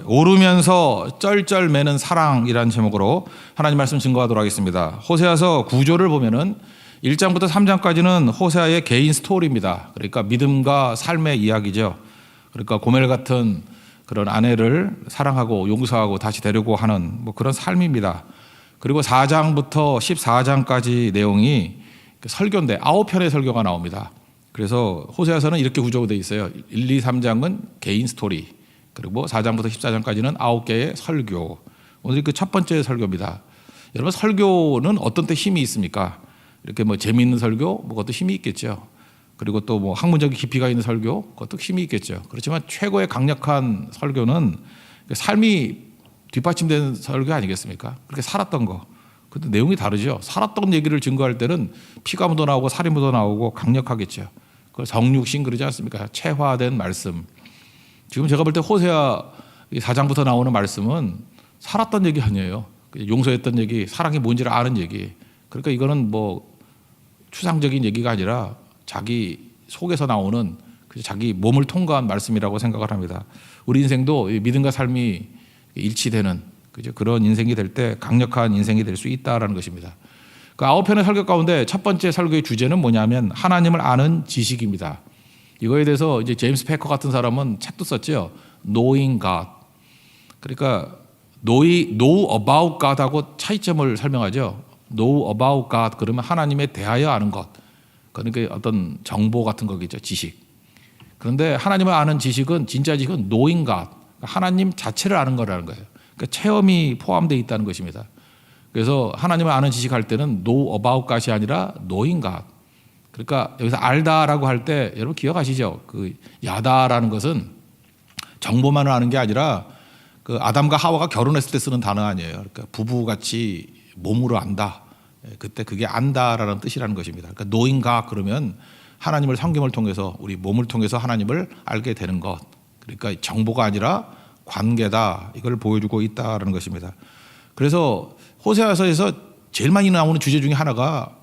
오르면서 쩔쩔매는 사랑이라는 제목으로 하나님 말씀 증거하도록 하겠습니다. 호세아서 구조를 보면은 1장부터 3장까지는 호세아의 개인 스토리입니다. 그러니까 믿음과 삶의 이야기죠. 그러니까 고멜 같은 그런 아내를 사랑하고 용서하고 다시 데리고 하는 뭐 그런 삶입니다. 그리고 4장부터 14장까지 내용이 설교인데 9편의 설교가 나옵니다. 그래서 호세아서는 이렇게 구조가 되어 있어요. 1, 2, 3장은 개인 스토리, 그리고 4장부터 14장까지는 9개의 설교. 오늘 그 첫 번째 설교입니다. 여러분, 설교는 어떤 때 힘이 있습니까? 이렇게 뭐 재미있는 설교, 뭐 그것도 힘이 있겠죠. 그리고 또 뭐 학문적인 깊이가 있는 설교, 그것도 힘이 있겠죠. 그렇지만 최고의 강력한 설교는 삶이 뒷받침된 설교 아니겠습니까? 그렇게 살았던 거. 근데 내용이 다르죠. 살았던 얘기를 증거할 때는 피가 묻어 나오고 살이 묻어 나오고 강력하겠죠. 그걸 성육신 그러지 않습니까? 체화된 말씀. 지금 제가 볼 때 호세아 4장부터 나오는 말씀은 살았던 얘기 아니에요. 용서했던 얘기, 사랑이 뭔지를 아는 얘기. 그러니까 이거는 뭐 추상적인 얘기가 아니라 자기 속에서 나오는 자기 몸을 통과한 말씀이라고 생각을 합니다. 우리 인생도 믿음과 삶이 일치되는 그런 인생이 될 때 강력한 인생이 될 수 있다라는 것입니다. 그 9편의 설교 가운데 첫 번째 설교의 주제는 뭐냐면 하나님을 아는 지식입니다. 이거에 대해서 이제 제임스 패커 같은 사람은 책도 썼죠. Knowing God. 그러니까 know about God하고 차이점을 설명하죠. Know about God 그러면 하나님에 대하여 아는 것. 그러니까 어떤 정보 같은 거겠죠. 지식. 그런데 하나님을 아는 지식은 진짜 지식은 knowing God. 하나님 자체를 아는 거라는 거예요. 그러니까 체험이 포함되어 있다는 것입니다. 그래서 하나님을 아는 지식할 때는 know about God이 아니라 knowing God. 그러니까 여기서 알다라고 할 때 여러분 기억하시죠? 그 야다라는 것은 정보만을 아는 게 아니라 그 아담과 하와가 결혼했을 때 쓰는 단어 아니에요. 그러니까 부부같이 몸으로 안다. 그때 그게 안다라는 뜻이라는 것입니다. 그러니까 knowing God 그러면 하나님을 성경을 통해서 우리 몸을 통해서 하나님을 알게 되는 것. 그러니까 정보가 아니라 관계다. 이걸 보여주고 있다라는 것입니다. 그래서 호세아서에서 제일 많이 나오는 주제 중에 하나가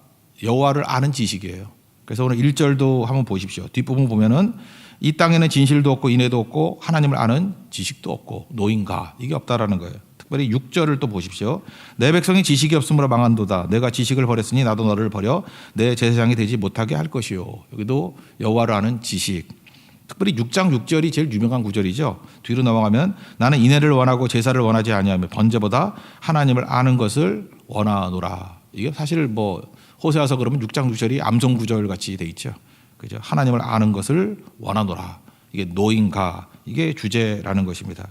여호와를 아는 지식이에요. 그래서 오늘 1절도 한번 보십시오. 뒷부분 보면은 이 땅에는 진실도 없고 인애도 없고 하나님을 아는 지식도 없고 노인가 이게 없다라는 거예요. 특별히 6절을 또 보십시오. 내 백성이 지식이 없으므로 망한도다. 내가 지식을 버렸으니 나도 너를 버려 내 제사장이 되지 못하게 할 것이요. 여기도 여호와를 아는 지식. 특별히 6장 6절이 제일 유명한 구절이죠. 뒤로 넘어가면 나는 인애를 원하고 제사를 원하지 아니하며 번제보다 하나님을 아는 것을 원하노라. 이게 사실 뭐 호세아서 그러면 6장 6절이 암송 구절 같이 돼 있죠. 그죠? 하나님을 아는 것을 원하노라. 이게 노인가 이게 주제라는 것입니다.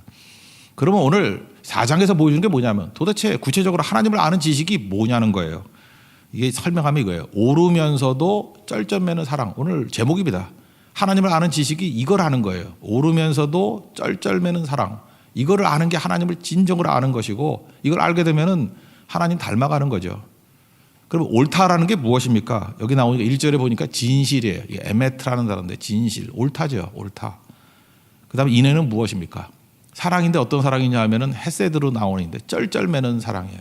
그러면 오늘 4장에서 보여주는 게 뭐냐면 도대체 구체적으로 하나님을 아는 지식이 뭐냐는 거예요. 이게 설명하면 이거예요. 오르면서도 쩔쩔매는 사랑. 오늘 제목입니다. 하나님을 아는 지식이 이걸 아는 거예요. 오르면서도 쩔쩔매는 사랑. 이거를 아는 게 하나님을 진정으로 아는 것이고 이걸 알게 되면은 하나님 닮아가는 거죠. 그럼 옳다라는 게 무엇입니까? 여기 나오니까 1절에 보니까 진실이에요. 에메트라는 단어인데 진실, 옳다죠. 옳다. 그 다음에 인애는 무엇입니까? 사랑인데 어떤 사랑이냐 하면은 헤세드로 나오는데 쩔쩔매는 사랑이에요.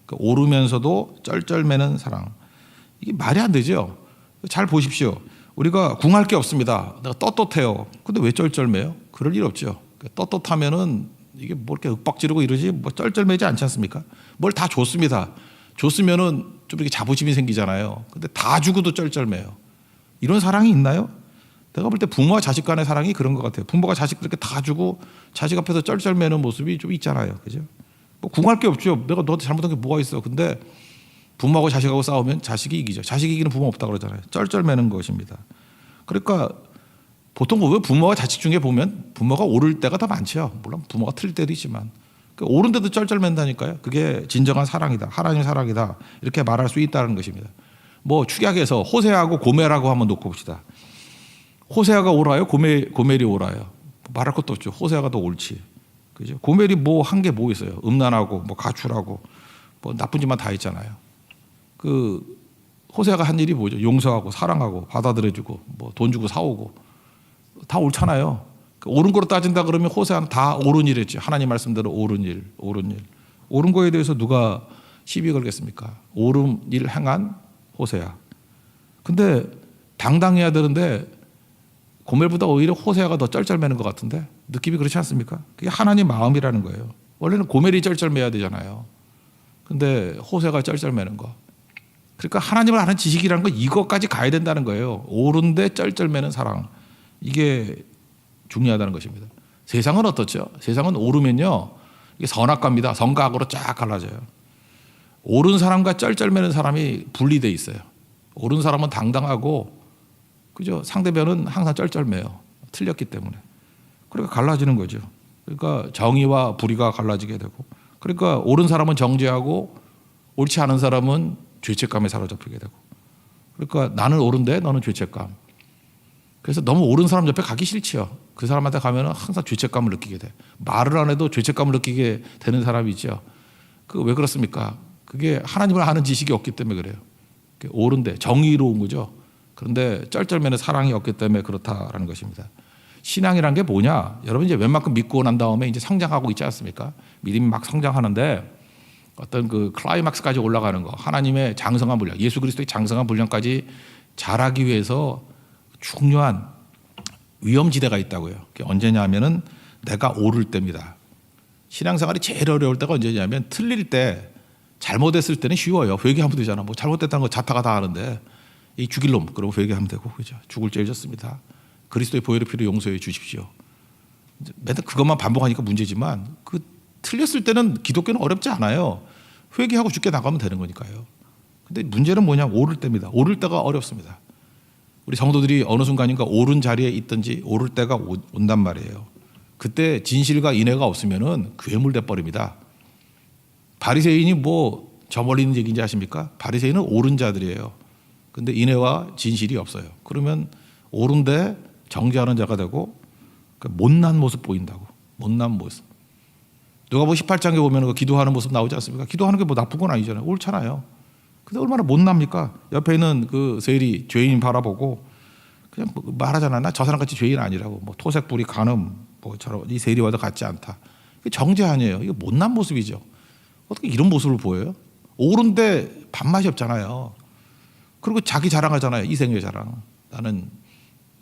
그러니까 오르면서도 쩔쩔매는 사랑. 이게 말이 안 되죠. 잘 보십시오. 우리가 궁할 게 없습니다. 내가 떳떳해요. 근데 왜 쩔쩔매요? 그럴 일 없죠. 떳떳하면은 이게 뭐 이렇게 윽박지르고 이러지 뭐 쩔쩔매지 않지 않습니까? 뭘 다 줬습니다. 줬으면은 좀 이렇게 자부심이 생기잖아요. 근데 다 주고도 쩔쩔매요. 이런 사랑이 있나요? 내가 볼 때 부모와 자식 간의 사랑이 그런 것 같아요. 부모가 자식 그렇게 다 주고 자식 앞에서 쩔쩔매는 모습이 좀 있잖아요. 그죠? 뭐 궁할 게 없죠. 내가 너한테 잘못한 게 뭐가 있어. 근데 부모하고 자식하고 싸우면 자식이 이기죠. 자식이 이기는 부모 없다 그러잖아요. 쩔쩔매는 것입니다. 그러니까 보통 왜 부모와 자식 중에 보면 부모가 오를 때가 더 많죠. 물론 부모가 틀릴 때도 있지만 오른데도 쩔쩔맨다니까요. 그게 진정한 사랑이다. 하나님의 사랑이다. 이렇게 말할 수 있다는 것입니다. 뭐 축약해서 호세아하고 고멜하고 한번 놓고 봅시다. 호세아가 옳아요? 고멜이 옳아요? 말할 것도 없죠. 호세아가 더 옳지. 그죠? 고멜이 뭐 한 게 뭐 있어요? 음란하고 뭐 가출하고 뭐 나쁜 짓만 다 했잖아요. 그 호세아가 한 일이 뭐죠? 용서하고 사랑하고 받아들여주고 뭐 돈 주고 사오고 다 옳잖아요. 옳은 거로 따진다 그러면 호세아는 다 옳은 일 했죠. 하나님 말씀대로 옳은 일. 옳은 거에 대해서 누가 시비 걸겠습니까? 옳은 일 행한 호세아. 근데 당당해야 되는데 고멜보다 오히려 호세아가 더 쩔쩔매는 것 같은데 느낌이 그렇지 않습니까? 그게 하나님 마음이라는 거예요. 원래는 고멜이 쩔쩔매야 되잖아요. 근데 호세아가 쩔쩔매는 거. 그러니까 하나님을 아는 지식이라는 건 이것까지 가야 된다는 거예요. 옳은데 쩔쩔매는 사랑. 이게 중요하다는 것입니다. 세상은 어떻죠? 세상은 오르면요, 이게 선악과입니다. 선과 악으로 쫙 갈라져요. 옳은 사람과 쩔쩔매는 사람이 분리돼 있어요. 옳은 사람은 당당하고, 그죠? 상대편은 항상 쩔쩔매요. 틀렸기 때문에. 그러니까 갈라지는 거죠. 그러니까 정의와 불의가 갈라지게 되고, 그러니까 옳은 사람은 정죄하고 옳지 않은 사람은 죄책감에 사로잡히게 되고, 그러니까 나는 옳은데 너는 죄책감. 그래서 너무 옳은 사람 옆에 가기 싫지요. 그 사람한테 가면 항상 죄책감을 느끼게 돼. 말을 안 해도 죄책감을 느끼게 되는 사람이 있죠. 그 왜 그렇습니까? 그게 하나님을 아는 지식이 없기 때문에 그래요. 옳은데 정의로운 거죠. 그런데 쩔쩔매는 사랑이 없기 때문에 그렇다라는 것입니다. 신앙이란 게 뭐냐? 여러분 이제 웬만큼 믿고 난 다음에 이제 성장하고 있지 않습니까? 믿음이 막 성장하는데 어떤 그 클라이막스까지 올라가는 거, 하나님의 장성한 분량, 예수 그리스도의 장성한 분량까지 자라기 위해서 중요한 위험지대가 있다고요. 그게 언제냐면은 내가 오를 때입니다. 신앙생활이 제일 어려울 때가 언제냐면 틀릴 때, 잘못했을 때는 쉬워요. 회개하면 되잖아. 뭐 잘못됐다는 거 자타가 다 아는데 이 죽일 놈 그러면 회개하면 되고, 그죠? 죽을 죄를 졌습니다. 그리스도의 보혈의 피로 용서해 주십시오. 맨날 그것만 반복하니까 문제지만 그 틀렸을 때는 기독교는 어렵지 않아요. 회개하고 죽게 나가면 되는 거니까요. 근데 문제는 뭐냐? 오를 때입니다. 오를 때가 어렵습니다. 우리 성도들이 어느 순간인가 옳은 자리에 있든지 오를 때가 온단 말이에요. 그때 진실과 인애가 없으면은 괴물돼 버립니다. 바리새인이 뭐 저 멀리 있는 얘기인지 아십니까? 바리새인은 옳은 자들이에요. 근데 인애와 진실이 없어요. 그러면 옳은데 정죄하는 자가 되고 못난 모습 보인다고. 못난 모습. 누가복음 18장에 보면 그 기도하는 모습 나오지 않습니까? 기도하는 게 뭐 나쁜 건 아니잖아요. 옳잖아요. 근데 얼마나 못납니까? 옆에 있는 그 세리 죄인 바라보고 그냥 말하잖아. 나 저 사람같이 죄인 아니라고. 뭐 토색, 불이, 간음, 뭐 저런 이 세리와도 같지 않다. 이게 정죄 아니에요. 이거 못난 모습이죠. 어떻게 이런 모습을 보여요? 옳은데 밥맛이 없잖아요. 그리고 자기 자랑하잖아요. 이생애 자랑. 나는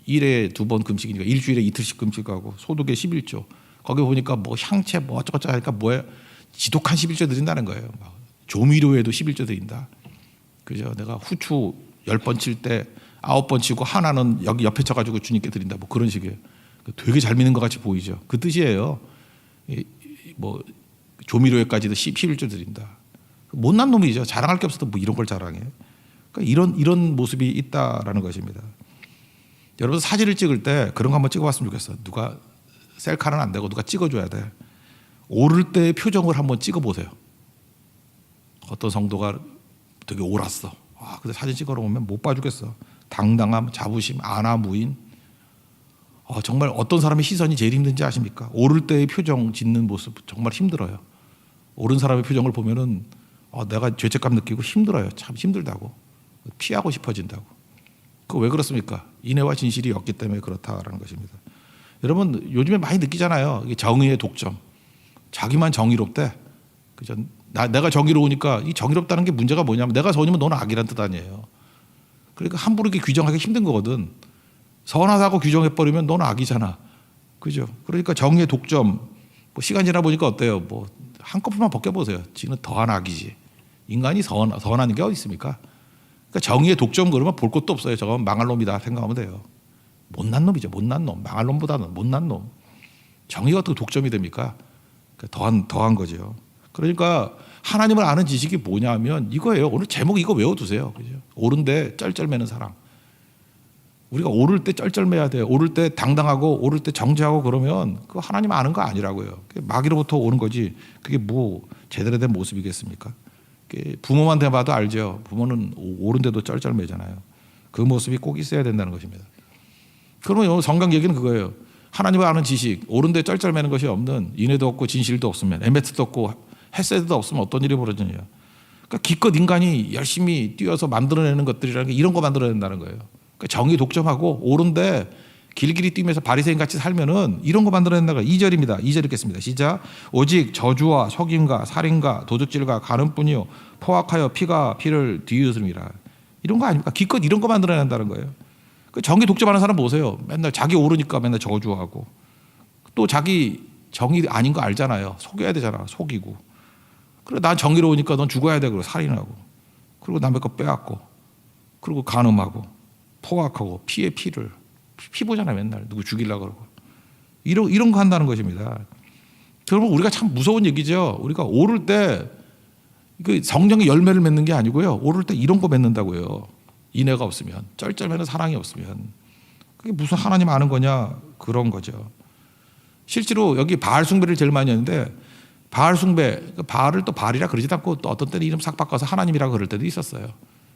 일에 2번 금식이니까 일주일에 이틀씩 금식하고 소득에 11조. 거기 보니까 뭐 향채 뭐 어쩌고저쩌고 하니까 뭐야 지독한 11조 드린다는 거예요. 조미료에도 11조 드린다. 그죠? 내가 후추 10번 칠 때 9번 치고 하나는 여기 옆에 쳐가지고 주님께 드린다. 뭐 그런 식이에요. 되게 잘 믿는 것 같이 보이죠. 그 뜻이에요. 뭐 조미료에까지도 11조 드린다. 못난 놈이죠. 자랑할 게 없어도 뭐 이런 걸 자랑해. 그러니까 이런 모습이 있다라는 것입니다. 여러분 사진을 찍을 때 그런 거 한번 찍어봤으면 좋겠어. 누가 셀카는 안 되고 누가 찍어줘야 돼. 오를 때의 표정을 한번 찍어보세요. 어떤 성도가 되게 옳았어. 근데 사진 찍으러 오면 못 봐주겠어. 당당함, 자부심, 안하무인. 정말 어떤 사람의 시선이 제일 힘든지 아십니까? 오를 때의 표정 짓는 모습 정말 힘들어요. 옳은 사람의 표정을 보면은 내가 죄책감 느끼고 힘들어요. 참 힘들다고. 피하고 싶어진다고. 그거 왜 그렇습니까? 인애와 진실이 없기 때문에 그렇다라는 것입니다. 여러분 요즘에 많이 느끼잖아요. 이게 정의의 독점. 자기만 정의롭대. 그죠? 내가 정의로우니까 이 정의롭다는 게 문제가 뭐냐면 내가 선이면 너는 악이란 뜻 아니에요. 그러니까 함부로 이렇게 규정하기 힘든 거거든. 선하다고 규정해버리면 너는 악이잖아. 그죠? 그러니까 정의의 독점. 뭐 시간 지나 보니까 어때요? 뭐 한꺼풀만 벗겨보세요. 지는 더한 악이지. 인간이 선한 게 어디 있습니까? 그러니까 정의의 독점 그러면 볼 것도 없어요. 저건 망할 놈이다 생각하면 돼요. 못난 놈이죠. 못난 놈. 망할 놈보다는 못난 놈. 정의가 어떻게 독점이 됩니까? 그러니까 더한 거죠. 그러니까 하나님을 아는 지식이 뭐냐면 이거예요. 오늘 제목 이거 외워두세요. 그죠? 옳은데 쩔쩔매는 사랑. 우리가 오를 때 쩔쩔매야 돼요. 오를 때 당당하고 오를 때 정죄하고 그러면 그거 하나님 아는 거 아니라고요. 마귀로부터 오는 거지. 그게 뭐 제대로 된 모습이겠습니까? 부모한테 봐도 알죠. 부모는 오른데도 쩔쩔매잖아요. 그 모습이 꼭 있어야 된다는 것입니다. 그러면 성경 얘기는 그거예요. 하나님을 아는 지식, 오른데 쩔쩔매는 것이 없는 인애도 없고 진실도 없으면 에메트도 없고 헤세드도 없으면 어떤 일이 벌어지냐. 그러니까 기껏 인간이 열심히 뛰어서 만들어내는 것들이라는 게 이런 거 만들어낸다는 거예요. 그러니까 정의 독점하고 옳은데 길길이 뛰면서 바리새인 같이 살면은 이런 거 만들어낸다는 거예요. 2절입니다. 2절 읽겠습니다. 시작. 오직 저주와 속임과 살인과 도둑질과 간음뿐이요 포악하여 피가 피를 뒤이으심이라. 이런 거 아닙니까? 기껏 이런 거 만들어낸다는 거예요. 그 정의 독점하는 사람 보세요. 맨날 자기 오르니까 맨날 저주하고 또 자기 정의 아닌 거 알잖아요. 속여야 되잖아. 속이고. 그래 난 정의로우니까 넌 죽어야 돼. 그러고 살인하고 그리고 남의 거 빼앗고 그리고 간음하고 포악하고 피해 피를 피 보잖아요. 맨날 누구 죽이려고 그러고 이런 거 한다는 것입니다. 여러분 우리가 참 무서운 얘기죠. 우리가 오를 때 성령의 열매를 맺는 게 아니고요. 오를 때 이런 거 맺는다고요. 인애가 없으면 쩔쩔매는 사랑이 없으면 그게 무슨 하나님 아는 거냐 그런 거죠. 실제로 여기 바알 숭배를 제일 많이 하는데 바알 숭배 바알을 또 바알이라 그러지도 않고 또 어떤 때는 이름 싹 바꿔서 하나님이라 그럴 때도 있었어요.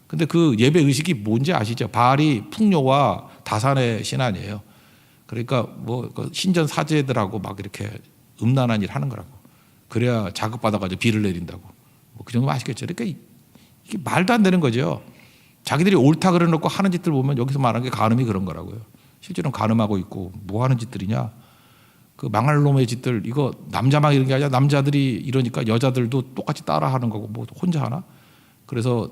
근데 그 예배 의식이 뭔지 아시죠? 바알이 풍요와 다산의 신 아니에요. 그러니까 뭐 신전 사제들하고 막 이렇게 음란한 일 하는 거라고. 그래야 자극받아가지고 비를 내린다고. 뭐 그 정도 아시겠죠? 그러니까 이게 말도 안 되는 거죠. 자기들이 옳다 그래놓고 하는 짓들 보면 여기서 말하는 게 간음이 그런 거라고요. 실제로는 간음하고 있고 뭐 하는 짓들이냐? 그 망할 놈의 짓들 이거 남자만 이런 게 아니라 남자들이 이러니까 여자들도 똑같이 따라하는 거고 뭐 혼자 하나? 그래서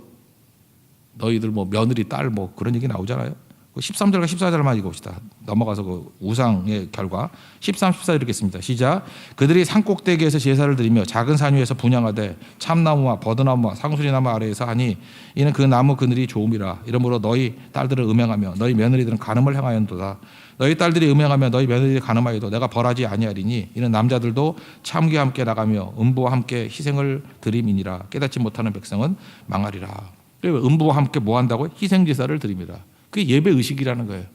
너희들 뭐 며느리 딸 뭐 그런 얘기 나오잖아요. 13절과 14절만 읽어봅시다. 넘어가서 그 우상의 결과 13, 14 읽겠습니다. 시작. 그들이 산꼭대기에서 제사를 드리며 작은 산 위에서 분향하되 참나무와 버드나무와 상수리나무 아래에서 하니 이는 그 나무 그늘이 좋음이라. 이러므로 너희 딸들을 음행하며 너희 며느리들은 간음을 행하였도다. 너희 딸들이 음행하며 너희 며느리들이 간음하여도 내가 벌하지 아니하리니 이는 남자들도 참기와 함께 나가며 음부와 함께 희생을 드림이니라. 깨닫지 못하는 백성은 망하리라. 음부와 함께 뭐 한다고요? 희생제사를 드립니다. 그게 예배 의식이라는 거예요.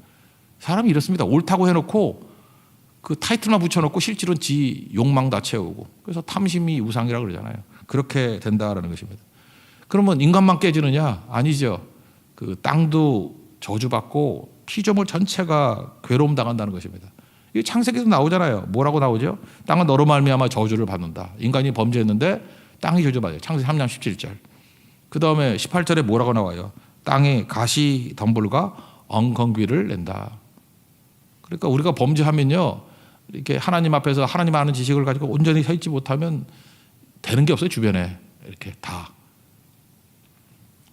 사람이 이렇습니다. 옳다고 해놓고 그 타이틀만 붙여놓고 실제로는 지 욕망 다 채우고 그래서 탐심이 우상이라고 그러잖아요. 그렇게 된다라는 것입니다. 그러면 인간만 깨지느냐? 아니죠. 그 땅도 저주받고 피조물 전체가 괴로움 당한다는 것입니다. 이 창세기에서 나오잖아요. 뭐라고 나오죠? 땅은 너로 말미암아 저주를 받는다. 인간이 범죄했는데 땅이 저주받아요. 창세기 3장 17절. 그 다음에 18절에 뭐라고 나와요? 땅에 가시 덤불과 엉겅귀를 낸다. 그러니까 우리가 범죄하면요, 이렇게 하나님 앞에서 하나님 아는 지식을 가지고 온전히 서 있지 못하면 되는 게 없어요. 주변에 이렇게 다.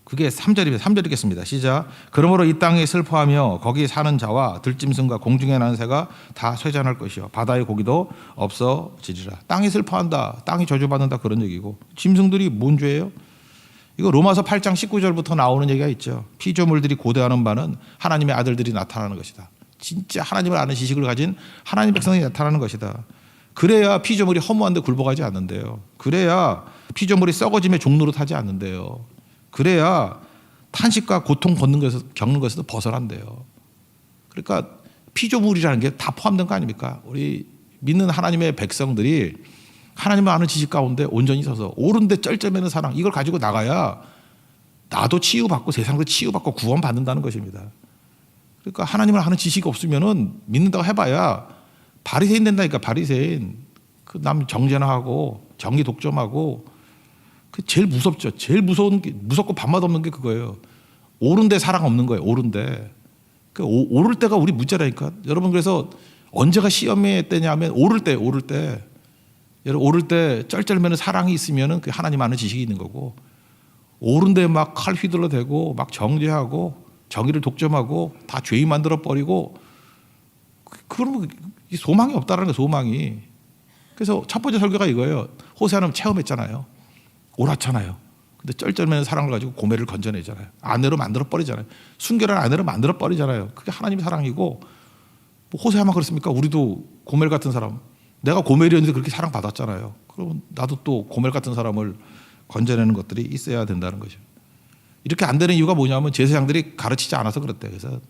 그게 3절입니다. 3절 읽겠습니다. 시작. 그러므로 이 땅에 슬퍼하며 거기 사는 자와 들짐승과 공중에 나는 새가 다 쇠잔할 것이요 바다의 고기도 없어지리라. 땅이 슬퍼한다. 땅이 저주받는다. 그런 얘기고 짐승들이 뭔 죄예요? 이거 로마서 8장 19절부터 나오는 얘기가 있죠. 피조물들이 고대하는 바는 하나님의 아들들이 나타나는 것이다. 진짜 하나님을 아는 지식을 가진 하나님 백성이 나타나는 것이다. 그래야 피조물이 허무한 데 굴복하지 않는데요. 그래야 피조물이 썩어짐의 종로로 타지 않는데요. 그래야 탄식과 고통 겪는 것에서 벗어난대요. 그러니까 피조물이라는 게 다 포함된 거 아닙니까? 우리 믿는 하나님의 백성들이 하나님을 아는 지식 가운데 온전히 서서 옳은데 쩔쩔매는 사랑 이걸 가지고 나가야 나도 치유받고 세상도 치유받고 구원받는다는 것입니다. 그러니까 하나님을 아는 지식이 없으면은 믿는다고 해봐야 바리새인 된다니까. 바리새인. 그 남 정죄나 하고 정의 독점하고 그 제일 무섭죠. 제일 무서운 게 무섭고 밥맛 없는 게 그거예요. 옳은데 사랑 없는 거예요. 옳은데. 그 오를 때가 우리 문제라니까. 여러분 그래서 언제가 시험의 때냐면 오를 때. 여러분 오를 때 쩔쩔매는 사랑이 있으면은 그 하나님 아는 지식이 있는 거고 오른데 막 칼 휘둘러 대고 막 정죄하고 정의를 독점하고 다 죄인 만들어 버리고 그러면 소망이 없다라는 거예요. 소망이. 그래서 첫 번째 설교가 이거예요. 호세아는 체험했잖아요. 옳았잖아요. 근데 쩔쩔매는 사랑을 가지고 고멜을 건져내잖아요. 아내로 만들어 버리잖아요. 순결한 아내로 만들어 버리잖아요. 그게 하나님의 사랑이고 뭐 호세아만 그렇습니까? 우리도 고멜 같은 사람. 내가 고멜이었는데 그렇게 사랑받았잖아요. 그럼 나도 또 고멜 같은 사람을 건져내는 것들이 있어야 된다는 거죠. 이렇게 안 되는 이유가 뭐냐면 제사장들이 가르치지 않아서 그랬대요. 그래서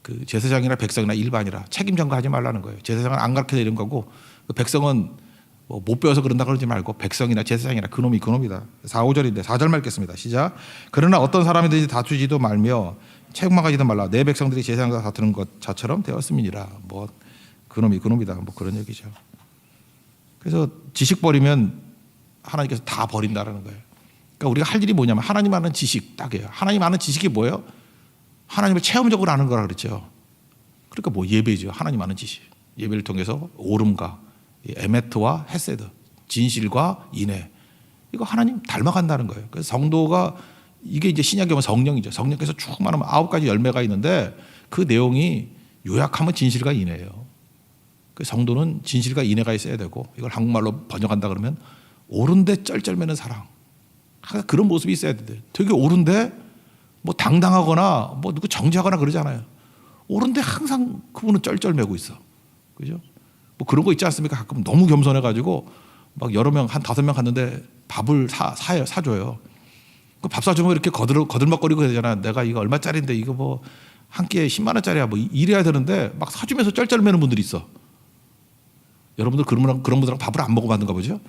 그 제사장이나 백성이나 일반이라 책임 전가하지 말라는 거예요. 제사장은 안 가르쳐 내는 거고 그 백성은 뭐 못 배워서 그런다 그러지 말고 백성이나 제사장이나 그놈이 그놈이다. 4, 5절인데 4절 읽겠습니다. 시작. 그러나 어떤 사람이든지 다투지도 말며 책망 가지도 말라. 내 백성들이 제사장과 다투는 것 자처럼 되었음이니라. 뭐 그놈이 그놈이다. 뭐 그런 얘기죠. 그래서 지식 버리면 하나님께서 다 버린다라는 거예요. 그러니까 우리가 할 일이 뭐냐면 하나님 아는 지식 딱이에요. 하나님 아는 지식이 뭐예요? 하나님을 체험적으로 아는 거라 그랬죠. 그러니까 뭐 예배죠. 하나님 아는 지식. 예배를 통해서 오름과 에메트와 헤세드, 진실과 인애. 이거 하나님 닮아간다는 거예요. 그래서 성도가 이게 이제 신약에 보면 성령이죠. 성령께서 쭉 말하면 9가지 열매가 있는데 그 내용이 요약하면 진실과 인애예요. 그 성도는 진실과 인애가 있어야 되고, 이걸 한국말로 번역한다 그러면 옳은데 쩔쩔매는 사랑. 그런 모습이 있어야 돼. 되게 옳은데 뭐 당당하거나 뭐 누구 정죄하거나 그러잖아요. 옳은데 항상 그분은 쩔쩔매고 있어. 그죠? 뭐 그런 거 있지 않습니까? 가끔 너무 겸손해가지고 막 여러 명, 한 5명 갔는데 밥을 사줘요. 그 밥 사주면 이렇게 거들먹거리고 그러잖아. 내가 이거 얼마짜리인데 이거 뭐 한 끼에 10만 원짜리야. 뭐 이래야 되는데 막 사주면서 쩔쩔매는 분들이 있어. 여러분들 그런 분들하고 밥을 안 먹어봤는가 보죠?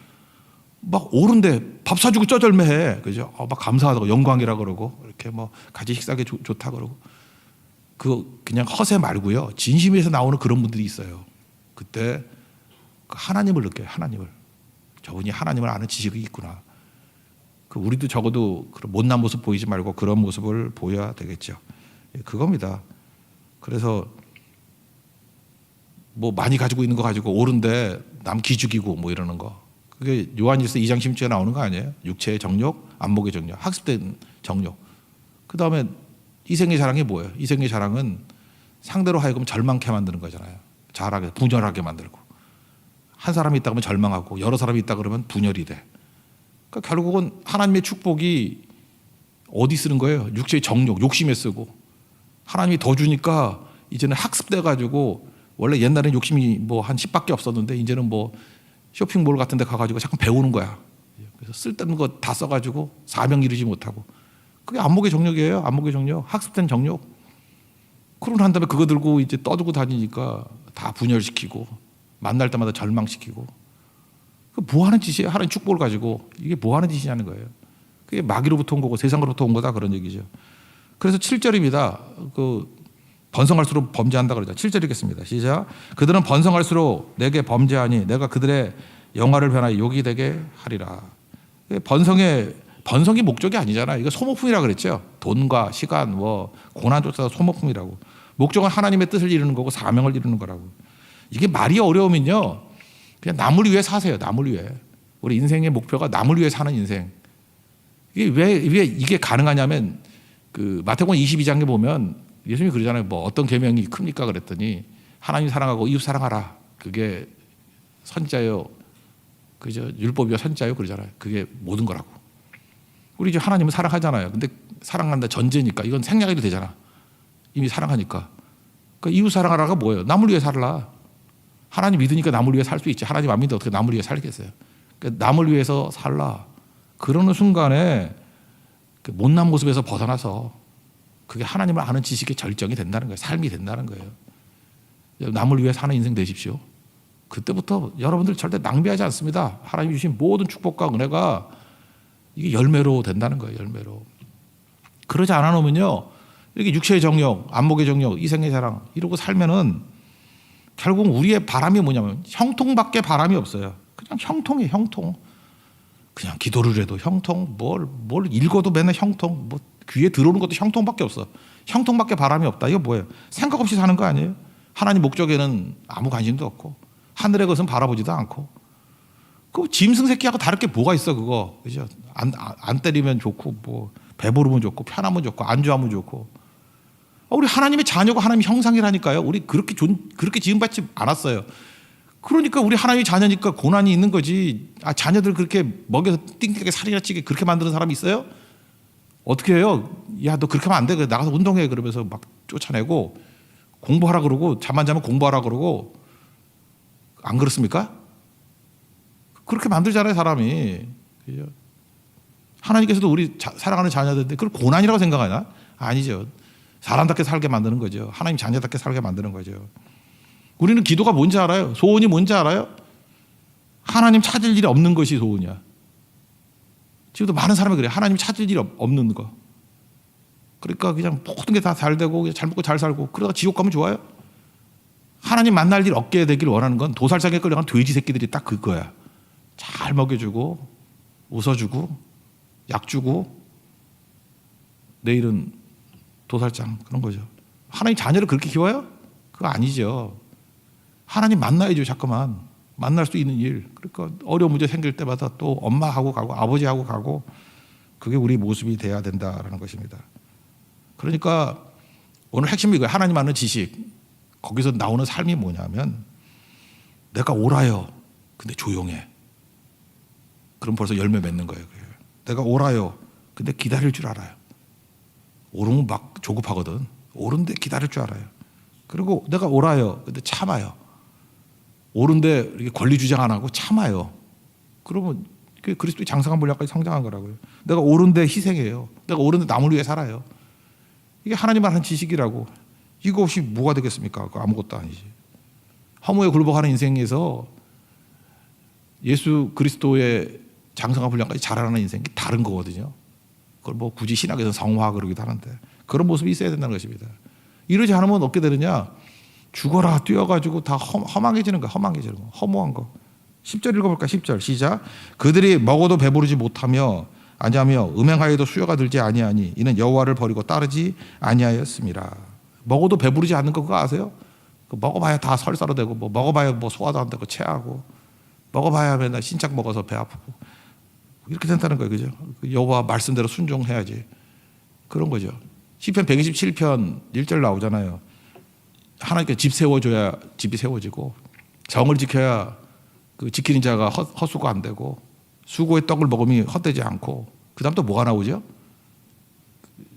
막 옳은데 밥 사주고 쩔쩔매해. 그죠? 막 감사하다고 영광이라 그러고 이렇게 뭐 같이 식사하기 좋다 그러고. 그거 그냥 허세 말고요. 진심에서 나오는 그런 분들이 있어요. 그때 하나님을 느껴요. 하나님을. 저분이 하나님을 아는 지식이 있구나. 우리도 적어도 그런 못난 모습 보이지 말고 그런 모습을 보여야 되겠죠. 그겁니다. 그래서 뭐 많이 가지고 있는 거 가지고 옳은데 남 기죽이고 뭐 이러는 거. 그게 요한일서 2장 16절에 나오는 거 아니에요? 육체의 정욕, 안목의 정욕, 학습된 정욕. 그 다음에 이생의 자랑이 뭐예요? 이생의 자랑은 상대로 하여금 절망케 만드는 거잖아요. 자라게, 분열하게 만들고. 한 사람이 있다 그러면 절망하고 여러 사람이 있다 그러면 분열이 돼. 그러니까 결국은 하나님의 축복이 어디 쓰는 거예요? 육체의 정욕, 욕심에 쓰고. 하나님이 더 주니까 이제는 학습돼 가지고 원래 옛날에는 욕심이 뭐 한 10밖에 없었는데 이제는 뭐 쇼핑몰 같은 데 가가지고 자꾸 배우는 거야. 그래서 쓸데없는 거 다 써가지고 사명 이루지 못하고. 그게 안목의 정욕이에요. 안목의 정욕, 학습된 정욕. 그러고 난 다음에 그거 들고 이제 떠들고 다니니까 다 분열시키고 만날 때마다 절망시키고. 뭐 하는 짓이에요? 하나님 축복을 가지고 이게 뭐 하는 짓이냐는 거예요. 그게 마귀로부터 온 거고 세상으로부터 온 거다 그런 얘기죠. 그래서 7절입니다. 번성할수록 범죄한다 그러죠. 7절 읽겠습니다. 시작. 그들은 번성할수록 내게 범죄하니 내가 그들의 영화를 변하여 욕이 되게 하리라. 번성이 목적이 아니잖아요. 이거 소모품이라 그랬죠. 돈과 시간, 뭐 고난 쫓아서 소모품이라고. 목적은 하나님의 뜻을 이루는 거고 사명을 이루는 거라고. 이게 말이 어려우면요. 그냥 남을 위해 사세요. 남을 위해. 우리 인생의 목표가 남을 위해 사는 인생. 이게 왜 이게 가능하냐면 마태복음 22장에 보면 예수님이 그러잖아요. 뭐 어떤 계명이 큽니까 그랬더니 하나님 사랑하고 이웃 사랑하라. 그게 선자요. 그죠? 율법이요 선자요 그러잖아요. 그게 모든 거라고. 우리 이제 하나님을 사랑하잖아요. 근데 사랑한다 전제니까 이건 생략이 되잖아. 이미 사랑하니까. 그러니까 이웃 사랑하라가 뭐예요? 남을 위해 살라. 하나님 믿으니까 남을 위해 살 수 있지. 하나님 안 믿는데 어떻게 남을 위해 살겠어요? 그러니까 남을 위해서 살라. 그러는 순간에 못난 모습에서 벗어나서 그게 하나님을 아는 지식의 절정이 된다는 거예요. 삶이 된다는 거예요. 남을 위해 사는 인생 되십시오. 그때부터 여러분들 절대 낭비하지 않습니다. 하나님이 주신 모든 축복과 은혜가 이게 열매로 된다는 거예요. 열매로. 그러지 않아 놓으면요. 이렇게 육체의 정욕, 안목의 정욕, 이생의 자랑 이러고 살면은 결국 우리의 바람이 뭐냐면 형통밖에 바람이 없어요. 그냥 형통이에요. 형통. 그냥 기도를 해도 형통, 뭘 읽어도 맨날 형통, 뭐 귀에 들어오는 것도 형통밖에 없어. 형통밖에 바람이 없다. 이거 뭐예요? 생각 없이 사는 거 아니에요? 하나님 목적에는 아무 관심도 없고 하늘의 것은 바라보지도 않고. 그 짐승 새끼하고 다를 게 뭐가 있어 그거. 그죠? 안 때리면 좋고 뭐 배부르면 좋고 편하면 좋고 안주하면 좋고. 우리 하나님의 자녀고 하나님의 형상이라니까요. 우리 그렇게 지음받지 않았어요. 그러니까 우리 하나님의 자녀니까 고난이 있는 거지. 자녀들 그렇게 먹여서 띵띵하게 살이나 찌게 그렇게 만드는 사람이 있어요? 어떻게 해요? 야, 너 그렇게 하면 안 돼. 나가서 운동해. 그러면서 막 쫓아내고 공부하라 그러고 잠만 자면 공부하라 그러고 안 그렇습니까? 그렇게 만들잖아요, 사람이. 그죠? 하나님께서도 우리 사랑하는 자녀들인데 그걸 고난이라고 생각하나? 아니죠. 사람답게 살게 만드는 거죠. 하나님 자녀답게 살게 만드는 거죠. 우리는 기도가 뭔지 알아요? 소원이 뭔지 알아요? 하나님 찾을 일이 없는 것이 소원이야. 지금도 많은 사람이 그래요. 하나님 찾을 일이 없는 거. 그러니까 그냥 모든 게 다 잘 되고 잘 먹고 잘 살고 그러다가 지옥 가면 좋아요? 하나님 만날 일 없게 되길 원하는 건 도살장에 끌려간 돼지 새끼들이 딱 그거야. 잘 먹여주고 웃어주고 약 주고 내일은 도살장 그런 거죠. 하나님 자녀를 그렇게 키워요? 그거 아니죠. 하나님 만나야죠. 자꾸만 만날 수 있는 일. 그러니까 어려운 문제 생길 때마다 또 엄마하고 가고 아버지하고 가고 그게 우리 모습이 돼야 된다라는 것입니다. 그러니까 오늘 핵심이 이거예요. 하나님 아는 지식. 거기서 나오는 삶이 뭐냐면 내가 옳아요. 근데 조용해. 그럼 벌써 열매 맺는 거예요. 내가 옳아요. 근데 기다릴 줄 알아요. 옳으면 막 조급하거든. 옳은데 기다릴 줄 알아요. 그리고 내가 옳아요. 근데 참아요. 옳은데 이렇게 권리 주장 안 하고 참아요. 그러면 그리스도의 장성한 분량까지 성장한 거라고요. 내가 옳은데 희생해요. 내가 옳은데 남을 위해 살아요. 이게 하나님 아는 지식이라고. 이거 없이 뭐가 되겠습니까? 아무것도 아니지. 허무에 굴복하는 인생에서 예수 그리스도의 장성한 분량까지 자라나는 인생이 다른 거거든요. 그걸 뭐 굳이 신학에서 성화 그러기도 하는데 그런 모습이 있어야 된다는 것입니다. 이러지 않으면 어떻게 되느냐? 죽어라 뛰어가지고 다 허망해지는 거야. 허망해지는 거. 허무한 거. 10절 읽어볼까? 10절 시작. 그들이 먹어도 배부르지 못하며 아니하며 음행하여도 수요가 들지 아니하니 이는 여호와를 버리고 따르지 아니하였습니다. 먹어도 배부르지 않는 거 그거 아세요? 먹어봐야 다 설사로 되고 뭐 먹어봐야 뭐 소화도 안 되고 체하고 먹어봐야 맨날 신짝 먹어서 배 아프고 이렇게 된다는 거예요. 그죠? 여호와 말씀대로 순종해야지. 그런 거죠. 시편 127편 1절 나오잖아요. 하나님께 집 세워줘야 집이 세워지고 정을 지켜야 그 지키는 자가 헛수고 안 되고 수고의 떡을 먹으면 헛되지 않고 그 다음 또 뭐가 나오죠?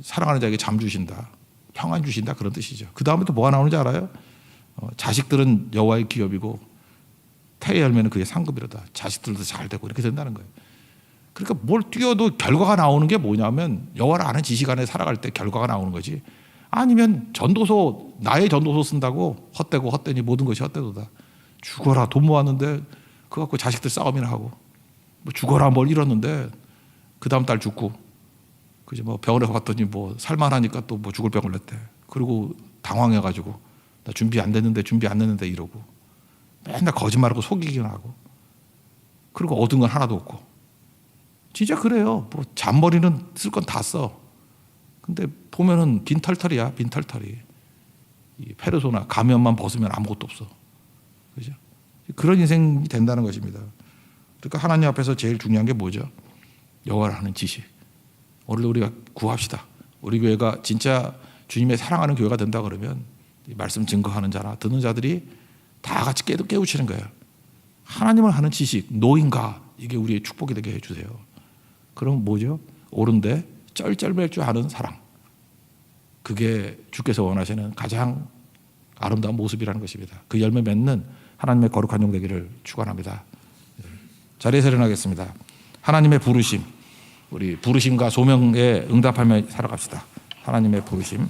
사랑하는 자에게 잠 주신다. 평안 주신다. 그런 뜻이죠. 그 다음에 또 뭐가 나오는지 알아요? 자식들은 여호와의 기업이고 태의 열매는 그의 상급이로다. 자식들도 잘 되고 이렇게 된다는 거예요. 그러니까 뭘 뛰어도 결과가 나오는 게 뭐냐면 여호와를 아는 지식 안에 살아갈 때 결과가 나오는 거지. 아니면 전도서 나의 전도서 쓴다고 헛되고 헛되니 모든 것이 헛되도다. 죽어라 돈 모았는데 그거 갖고 자식들 싸움이나 하고 뭐 죽어라 뭘 잃었는데 그 다음 달 죽고 그죠 뭐 병원에 갔더니 뭐 살만하니까 또 뭐 죽을 병을 냈대. 그리고 당황해가지고 나 준비 안 됐는데 이러고 맨날 거짓말하고 속이기만 하고 그리고 얻은 건 하나도 없고 진짜 그래요. 뭐 잔머리는 쓸 건 다 써. 근데 보면은 빈털털이야. 빈털털이. 이 페르소나 가면만 벗으면 아무것도 없어. 그죠? 그런 인생이 된다는 것입니다. 그러니까 하나님 앞에서 제일 중요한 게 뭐죠? 여호와를 아는 지식. 오늘 우리가 구합시다. 우리 교회가 진짜 주님의 사랑하는 교회가 된다 그러면 이 말씀 증거하는 자나 듣는 자들이 다 같이 깨우치는 거예요. 하나님을 아는 지식, 노인가 이게 우리의 축복이 되게 해주세요. 그럼 뭐죠? 옳은데 쩔쩔맬 줄 아는 사랑. 그게 주께서 원하시는 가장 아름다운 모습이라는 것입니다. 그 열매 맺는 하나님의 거룩한 종 되기를 축원합니다. 자리에서 일어나겠습니다. 하나님의 부르심, 우리 부르심과 소명에 응답하며 살아갑시다. 하나님의 부르심.